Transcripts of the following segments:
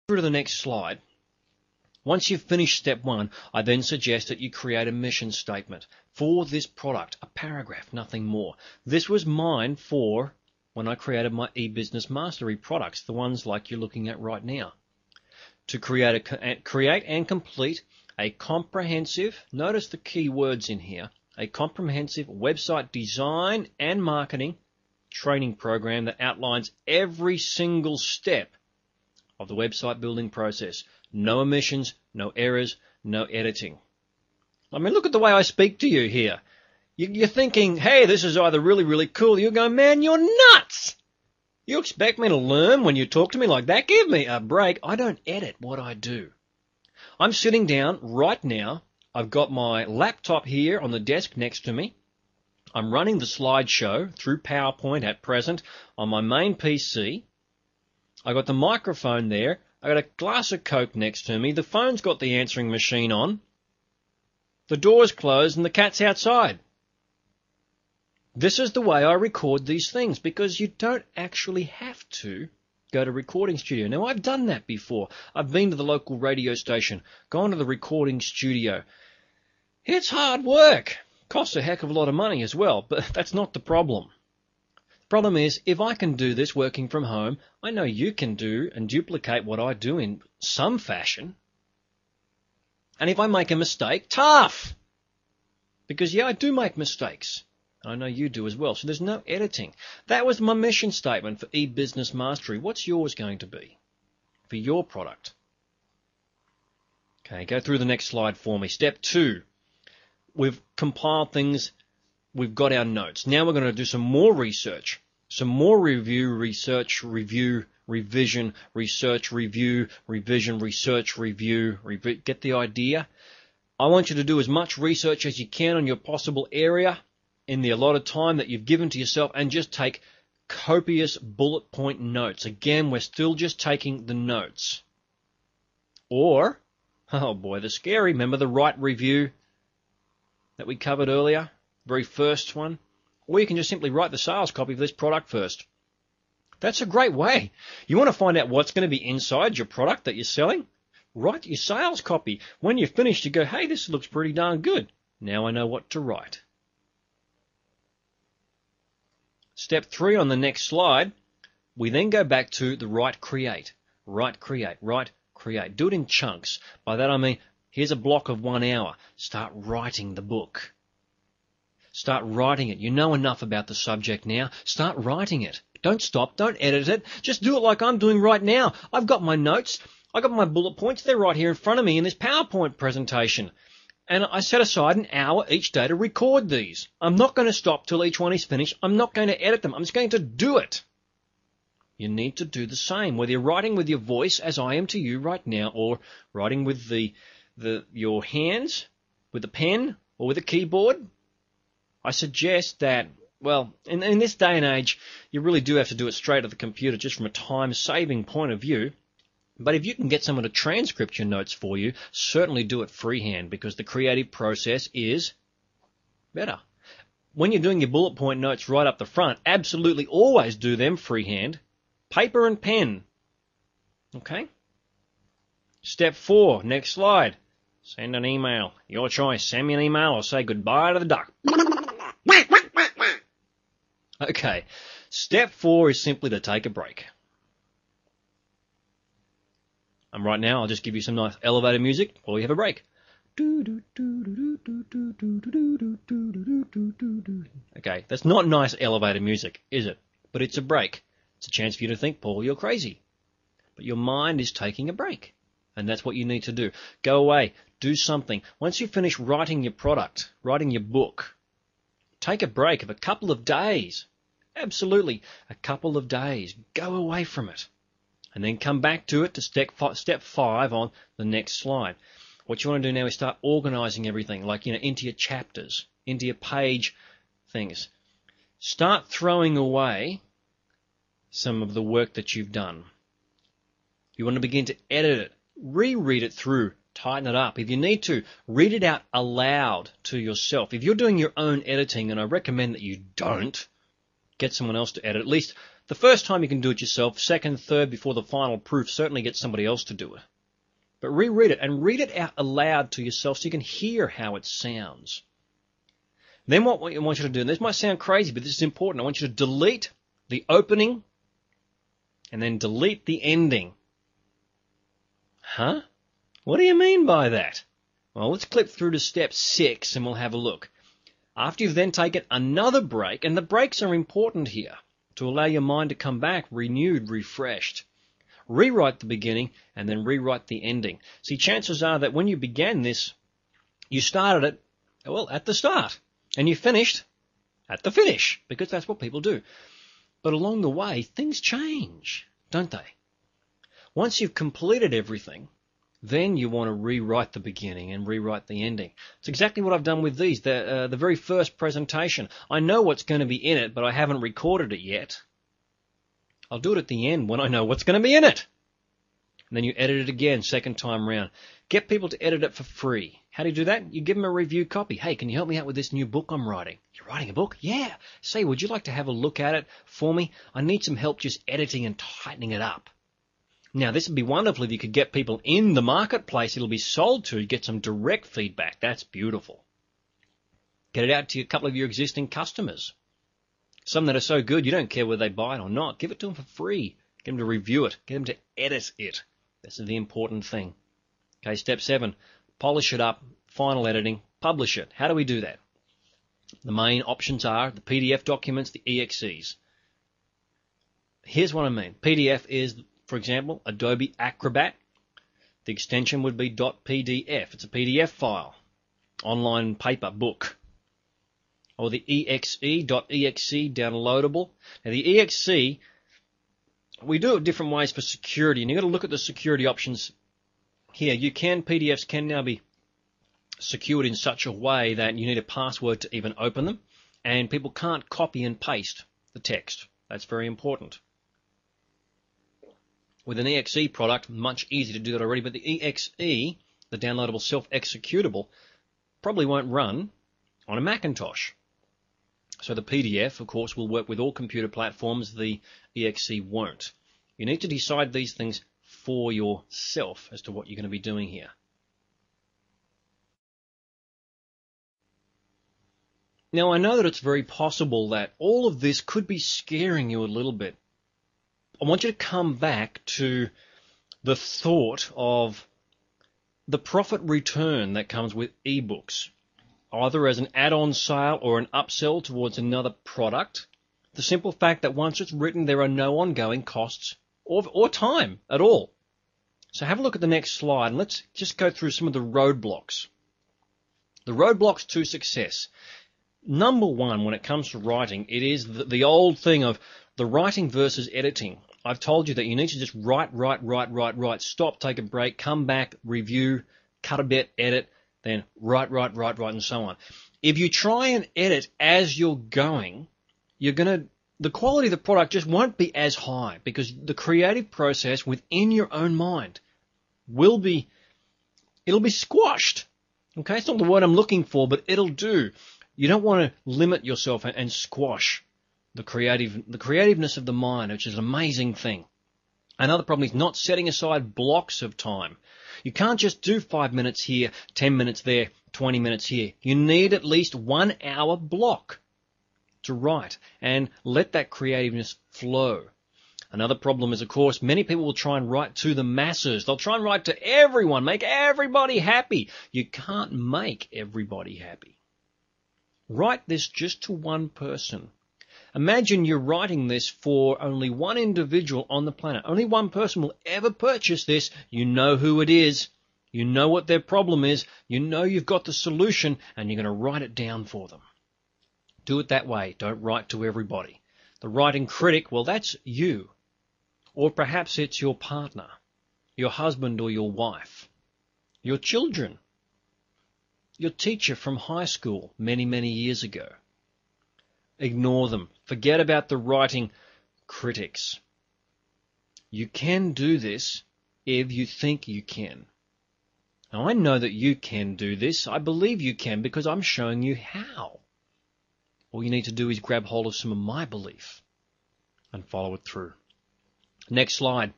Through to the next slide. Once you've finished step 1, I then suggest that you create a mission statement for this product, a paragraph, nothing more. This was mine for when I created my e-business mastery products, the ones like you're looking at right now. To create and complete a comprehensive, notice the key words in here, a comprehensive website design and marketing training program that outlines every single step of the website building process. No omissions, no errors, no editing. I mean, look at the way I speak to you here. You're thinking, hey, this is either really, really cool. You're going, man, you're nuts. You expect me to learn when you talk to me like that? Give me a break. I don't edit what I do. I'm sitting down right now. I've got my laptop here on the desk next to me. I'm running the slideshow through PowerPoint at present on my main PC. I got the microphone there. I got a glass of Coke next to me. The phone's got the answering machine on. The door's closed and the cat's outside. This is the way I record these things because you don't actually have to go to recording studio. Now, I've done that before. I've been to the local radio station, gone to the recording studio. It's hard work. Costs a heck of a lot of money as well, but that's not the problem. The problem is, if I can do this working from home, I know you can do and duplicate what I do in some fashion. And if I make a mistake, tough! Because, yeah, I do make mistakes. And I know you do as well. So there's no editing. That was my mission statement for e-business mastery. What's yours going to be for your product? Okay, go through the next slide for me. Step 2. We've compiled things. We've got our notes. Now we're going to do some more research, some more review, research, review, revision, research, review, revision, research, review. Get the idea? I want you to do as much research as you can on your possible area in the allotted time that you've given to yourself and just take copious bullet point notes. Again, we're still just taking the notes. Or, oh boy, the scary, remember the right review that we covered earlier? Very first one. Or you can just simply write the sales copy for this product first. That's a great way. You want to find out what's going to be inside your product that you're selling? Write your sales copy. When you're finished, you go, hey, this looks pretty darn good. Now I know what to write. Step 3 on the next slide, we then go back to the write create. Write create, write create. Do it in chunks. By that I mean, here's a block of 1 hour. Start writing the book. Start writing it. You know enough about the subject now. Start writing it. Don't stop. Don't edit it. Just do it like I'm doing right now. I've got my notes. I've got my bullet points. They're right here in front of me in this PowerPoint presentation. And I set aside an hour each day to record these. I'm not going to stop till each one is finished. I'm not going to edit them. I'm just going to do it. You need to do the same, whether you're writing with your voice, as I am to you right now, or writing with your hands, with a pen, or with a keyboard. I suggest that, well, in this day and age, you really do have to do it straight at the computer just from a time-saving point of view. But if you can get someone to transcript your notes for you, certainly do it freehand because the creative process is better. When you're doing your bullet point notes right up the front, absolutely always do them freehand. Paper and pen. Okay? Step 4, next slide. Send an email. Your choice. Send me an email or say goodbye to the duck. Okay. Step 4 is simply to take a break. And right now, I'll just give you some nice elevator music while we have a break. Okay, that's not nice elevator music, is it? But it's a break. It's a chance for you to think, Paul, you're crazy. But your mind is taking a break. And that's what you need to do. Go away. Do something. Once you finish writing your product, writing your book, take a break of a couple of days. Absolutely, a couple of days. Go away from it. And then come back to it to step 5 on the next slide. What you want to do now is start organizing everything, like, into your chapters, into your page things. Start throwing away some of the work that you've done. You want to begin to edit it, reread it through, tighten it up. If you need to, read it out aloud to yourself. If you're doing your own editing, and I recommend that you don't, get someone else to edit. At least the first time you can do it yourself, second, third, before the final proof, certainly get somebody else to do it. But reread it and read it out aloud to yourself so you can hear how it sounds. Then what I want you to do, and this might sound crazy, but this is important, I want you to delete the opening and then delete the ending. Huh? What do you mean by that? Well, let's click through to step 6 and we'll have a look. After you've then taken another break, and the breaks are important here to allow your mind to come back renewed, refreshed. Rewrite the beginning and then rewrite the ending. See, chances are that when you began this, you started it, well, at the start, and you finished at the finish, because that's what people do. But along the way, things change, don't they? Once you've completed everything, then you want to rewrite the beginning and rewrite the ending. It's exactly what I've done with these. The very first presentation. I know what's going to be in it, but I haven't recorded it yet. I'll do it at the end when I know what's going to be in it. And then you edit it again, second time round. Get people to edit it for free. How do you do that? You give them a review copy. Hey, can you help me out with this new book I'm writing? You're writing a book? Yeah. Say, would you like to have a look at it for me? I need some help just editing and tightening it up. Now, this would be wonderful if you could get people in the marketplace it'll be sold to, get some direct feedback. That's beautiful. Get it out to a couple of your existing customers. Some that are so good you don't care whether they buy it or not. Give it to them for free. Get them to review it. Get them to edit it. This is the important thing. Okay, step 7. Polish it up. Final editing. Publish it. How do we do that? The main options are the PDF documents, the EXEs. Here's what I mean. PDF is, for example, Adobe Acrobat. The extension would be .pdf. It's a PDF file, online paper book. Or the .exe downloadable. Now the EXE, we do it different ways for security, and you've got to look at the security options here. PDFs can now be secured in such a way that you need a password to even open them, and people can't copy and paste the text. That's very important. With an EXE product, much easier to do that already, but the EXE, the downloadable self-executable, probably won't run on a Macintosh. So the PDF, of course, will work with all computer platforms. The EXE won't. You need to decide these things for yourself as to what you're going to be doing here. Now, I know that it's very possible that all of this could be scaring you a little bit. I want you to come back to the thought of the profit return that comes with eBooks, either as an add-on sale or an upsell towards another product. The simple fact that once it's written, there are no ongoing costs or time at all. So have a look at the next slide, and let's just go through some of the roadblocks. The roadblocks to success. Number 1, when it comes to writing, it is the old thing of the writing versus editing. I've told you that you need to just write, stop, take a break, come back, review, cut a bit, edit, then write, and so on. If you try and edit as you're going, the quality of the product just won't be as high, because the creative process within your own mind it'll be squashed. Okay, it's not the word I'm looking for, but it'll do. You don't want to limit yourself and squash the creativeness of the mind, which is an amazing thing. Another problem is not setting aside blocks of time. You can't just do 5 minutes here, 10 minutes there, 20 minutes here. You need at least 1 hour block to write and let that creativeness flow. Another problem is, of course, many people will try and write to the masses. They'll try and write to everyone, make everybody happy. You can't make everybody happy. Write this just to one person. Imagine you're writing this for only one individual on the planet. Only one person will ever purchase this. You know who it is. You know what their problem is. You know you've got the solution, and you're going to write it down for them. Do it that way. Don't write to everybody. The writing critic, well, that's you. Or perhaps it's your partner, your husband or your wife, your children, your teacher from high school many, many years ago. Ignore them. Forget about the writing critics. You can do this if you think you can. Now, I know that you can do this. I believe you can because I'm showing you how. All you need to do is grab hold of some of my belief and follow it through. Next slide.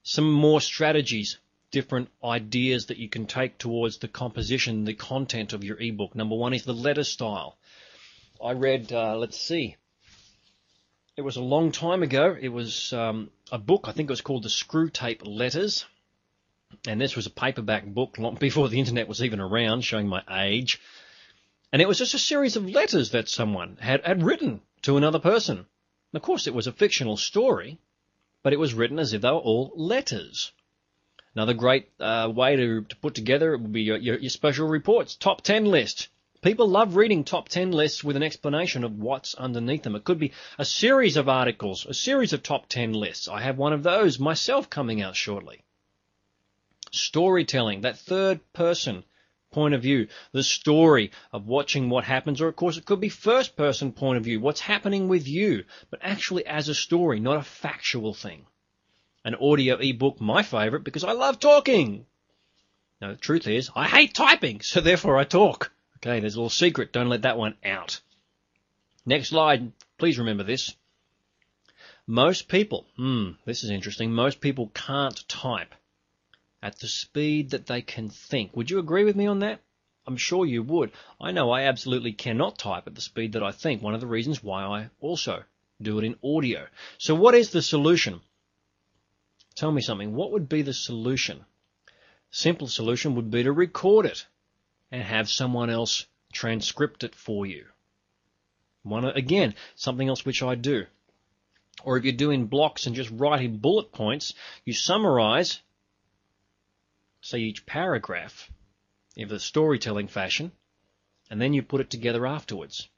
Some more strategies, different ideas that you can take towards the composition, the content of your ebook. Number one is the letter style. I read, it was a long time ago. It was a book, I think it was called The Screw Tape Letters. And this was a paperback book long before the internet was even around, showing my age. And it was just a series of letters that someone had written to another person. And of course, it was a fictional story, but it was written as if they were all letters. Another great way to put together it would be your special reports, top 10 list. People love reading top 10 lists with an explanation of what's underneath them. It could be a series of articles, a series of top 10 lists. I have one of those myself coming out shortly. Storytelling, that third person point of view, the story of watching what happens, or of course it could be first person point of view, what's happening with you, but actually as a story, not a factual thing. An audio ebook, my favorite, because I love talking. Now the truth is, I hate typing, so therefore I talk. Okay, there's a little secret, don't let that one out. Next slide, please remember this. Most people, this is interesting, most people can't type at the speed that they can think. Would you agree with me on that? I'm sure you would. I know I absolutely cannot type at the speed that I think. One of the reasons why I also do it in audio. So what is the solution? Tell me something. What would be the solution? Simple solution would be to record it and have someone else transcript it for you. Again, something else which I do. Or if you're doing blocks and just writing bullet points, you summarize, say, each paragraph in the storytelling fashion, and then you put it together afterwards.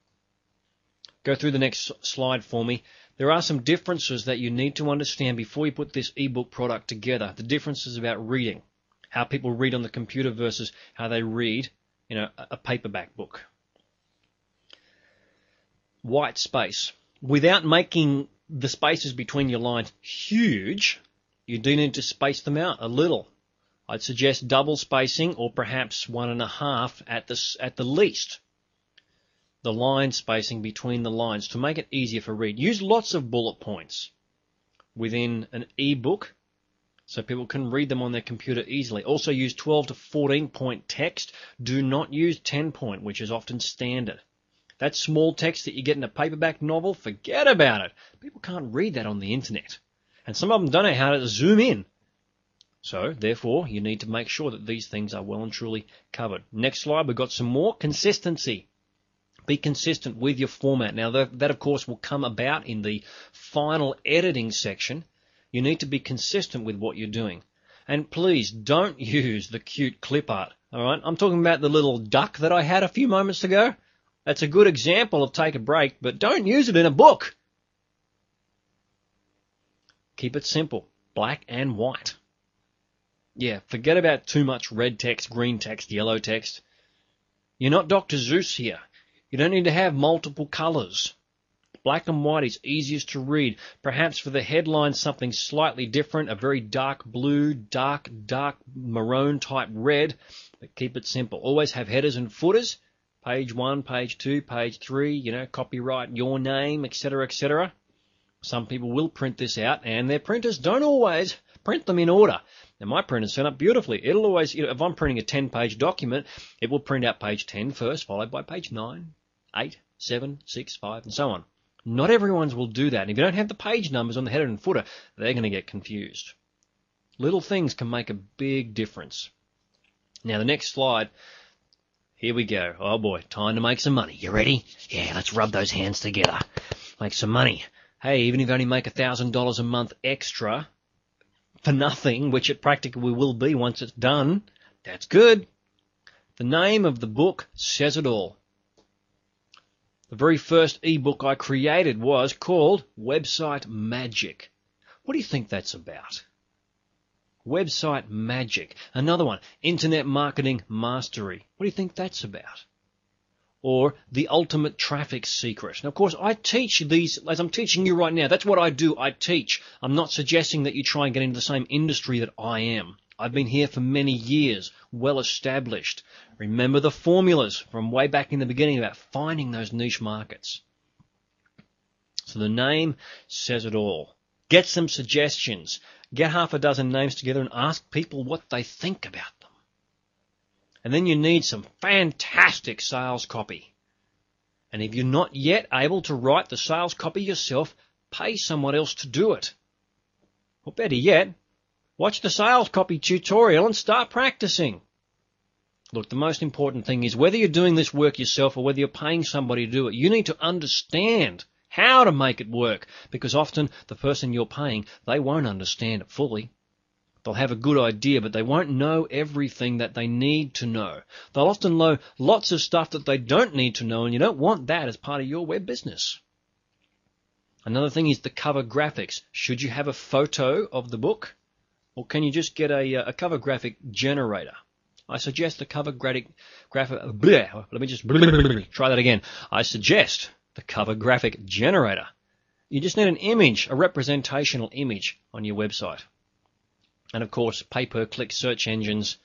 Go through the next slide for me. There are some differences that you need to understand before you put this ebook product together. The differences about reading, how people read on the computer versus how they read in a paperback book. White space. Without making the spaces between your lines huge, you do need to space them out a little. I'd suggest double spacing or perhaps 1.5 at the least. The line spacing between the lines to make it easier for read. Use lots of bullet points within an ebook so people can read them on their computer easily. Also use 12 to 14 point text. Do not use 10 point, which is often standard. That small text that you get in a paperback novel, forget about it. People can't read that on the internet. And some of them don't know how to zoom in. So, therefore, you need to make sure that these things are well and truly covered. Next slide, we've got some more consistency. Be consistent with your format. Now, that of course, will come about in the final editing section. You need to be consistent with what you're doing. And please, don't use the cute clip art, all right? I'm talking about the little duck that I had a few moments ago. That's a good example of take a break, but don't use it in a book. Keep it simple, black and white. Yeah, forget about too much red text, green text, yellow text. You're not Dr. Seuss here. You don't need to have multiple colors. Black and white is easiest to read. Perhaps for the headline, something slightly different, a very dark blue, dark maroon type red, but keep it simple. Always have headers and footers, page 1, page 2, page 3, copyright, your name, etc., etc. Some people will print this out, and their printers don't always print them in order. Now, my printer's set up beautifully. It'll always, if I'm printing a 10-page document, it will print out page 10 first, followed by page 9, 8, 7, 6, 5, and so on. Not everyone's will do that. And if you don't have the page numbers on the header and footer, they're going to get confused. Little things can make a big difference. Now, the next slide, here we go. Oh, boy, time to make some money. You ready? Yeah, let's rub those hands together. Make some money. Hey, even if you only make $1,000 a month extra for nothing, which it practically will be once it's done, that's good. The name of the book says it all. The very first ebook I created was called Website Magic. What do you think that's about? Website Magic. Another one, Internet Marketing Mastery. What do you think that's about? Or The Ultimate Traffic Secret. Now, of course, I teach these, as I'm teaching you right now, that's what I do, I teach. I'm not suggesting that you try and get into the same industry that I am. I've been here for many years, well established. Remember the formulas from way back in the beginning about finding those niche markets. So the name says it all. Get some suggestions. Get half a dozen names together and ask people what they think about them. And then you need some fantastic sales copy. And if you're not yet able to write the sales copy yourself, pay someone else to do it. Or better yet, watch the sales copy tutorial and start practicing. Look, the most important thing is whether you're doing this work yourself or whether you're paying somebody to do it, you need to understand how to make it work, because often the person you're paying, they won't understand it fully. They'll have a good idea, but they won't know everything that they need to know. They'll often know lots of stuff that they don't need to know, and you don't want that as part of your web business. Another thing is the cover graphics. Should you have a photo of the book, or can you just get a cover graphic generator? I suggest the cover graphic. Let me just try that again. I suggest the cover graphic generator. You just need an image, a representational image on your website. And of course, pay-per-click search engines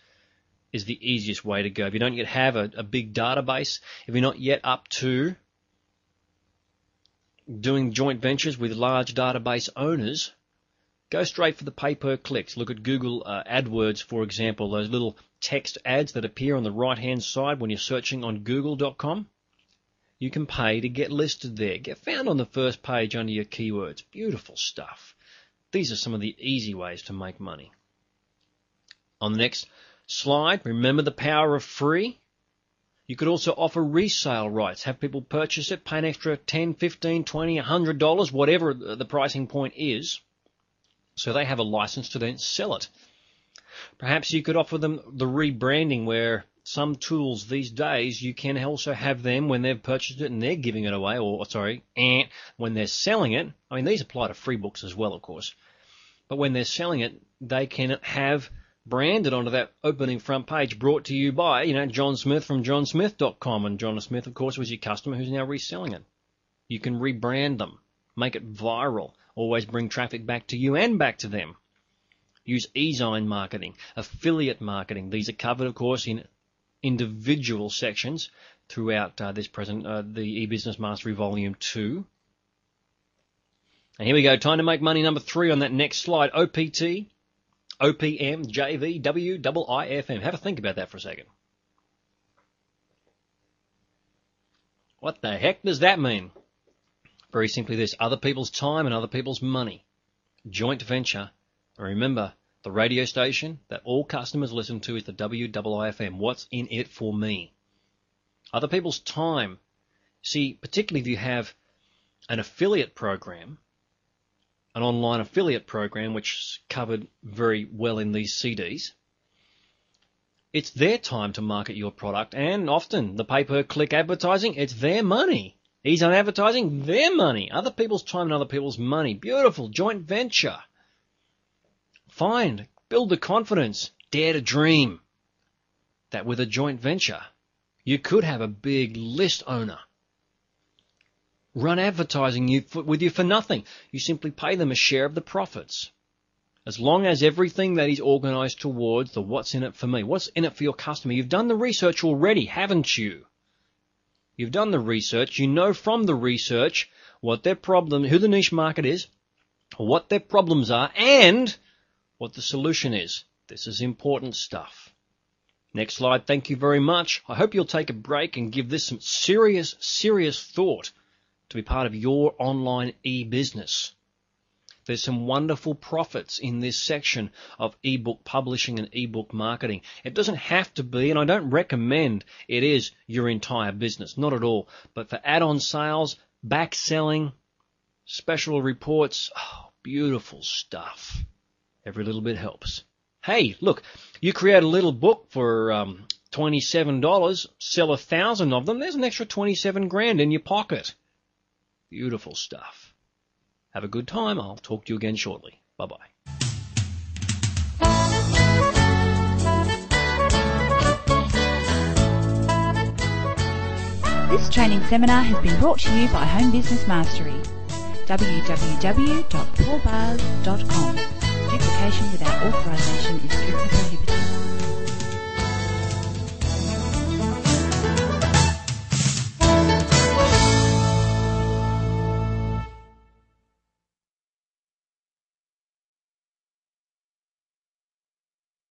is the easiest way to go. If you don't yet have a big database, if you're not yet up to doing joint ventures with large database owners, go straight for the pay-per-clicks. Look at Google AdWords, for example, those little text ads that appear on the right-hand side when you're searching on google.com. You can pay to get listed there. Get found on the first page under your keywords. Beautiful stuff. These are some of the easy ways to make money. On the next slide, remember the power of free. You could also offer resale rights. Have people purchase it, pay an extra $10, $15, $20, $100, whatever the pricing point is, so they have a license to then sell it. Perhaps you could offer them the rebranding, where some tools these days you can also have them when they've purchased it and they're giving it away, when they're selling it. I mean, these apply to free books as well, of course. But when they're selling it, they can have branded onto that opening front page, brought to you by, John Smith from johnsmith.com. And John Smith, of course, was your customer who's now reselling it. You can rebrand them, make it viral, always bring traffic back to you and back to them. Use e-sign marketing, affiliate marketing. These are covered, of course, in individual sections throughout this present, the eBusiness Mastery Volume 2. And here we go, time to make money number 3 on that next slide. OPT, OPM, JV, WIIFM. Have a think about that for a second. What the heck does that mean? Very simply this: other people's time and other people's money. Joint venture. And remember, the radio station that all customers listen to is the WIIFM. What's in it for me? Other people's time. See, particularly if you have an affiliate program, an online affiliate program, which is covered very well in these CDs, it's their time to market your product, and often the pay-per-click advertising, it's their money. He's on advertising, their money. Other people's time and other people's money. Beautiful. Joint venture. Build the confidence, dare to dream that with a joint venture, you could have a big list owner run advertising with you for nothing. You simply pay them a share of the profits. As long as everything that is organized towards the what's in it for me, what's in it for your customer. You've done the research already, haven't you? You've done the research. You know from the research what their problem, who the niche market is, what their problems are, and what the solution is. This is important stuff. Next slide. Thank you very much. I hope you'll take a break and give this some serious thought to be part of your online e-business. There's some wonderful profits in this section of ebook publishing and ebook marketing. It doesn't have to be, and I don't recommend it is your entire business, not at all. But for add-on sales, back selling, special reports, beautiful stuff. Every little bit helps. Hey, look, you create a little book for $27, sell 1,000 of them, there's an extra 27 grand in your pocket. Beautiful stuff. Have a good time. I'll talk to you again shortly. Bye-bye. This training seminar has been brought to you by Home Business Mastery. www.paurbars.com. application without authorization is strictly prohibited.